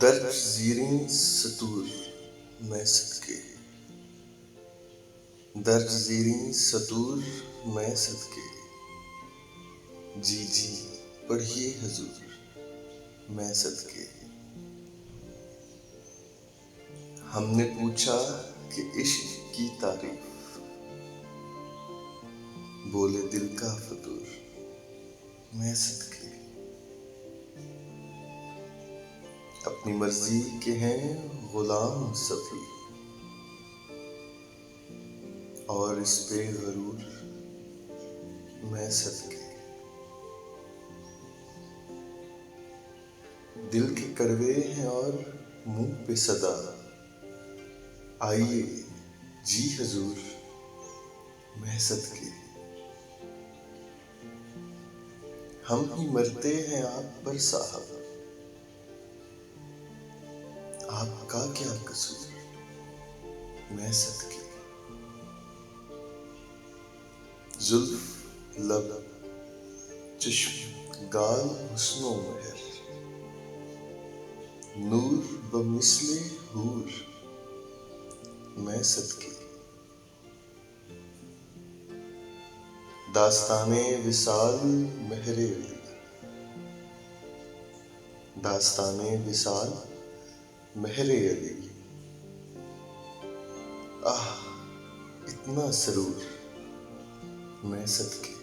درج زیریں سطور میں صدقے، درج زیریں سطور میں صدقے، جی جی پڑھیے حضور میں صدقے۔ ہم نے پوچھا کہ عشق کی تعریف، بولے دل کا فطور میں صدقے۔ اپنی مرضی کے ہیں غلام سبھی، اور اس پہ غرور میں صدقے۔ دل کے کڑوے ہیں اور منہ پہ صدا، آئیے جی حضور میں صدقے۔ ہم ہی مرتے ہیں آپ پر صاحب، آپ کا کیا قصور میں صدقے۔ زلف لب چشم گال حسن و مہر، نور بمثل حور میں صدقے۔ داستان وصال مہر علی، داستان وصال مہر علی، آہ اتنا سرور میں صدقے۔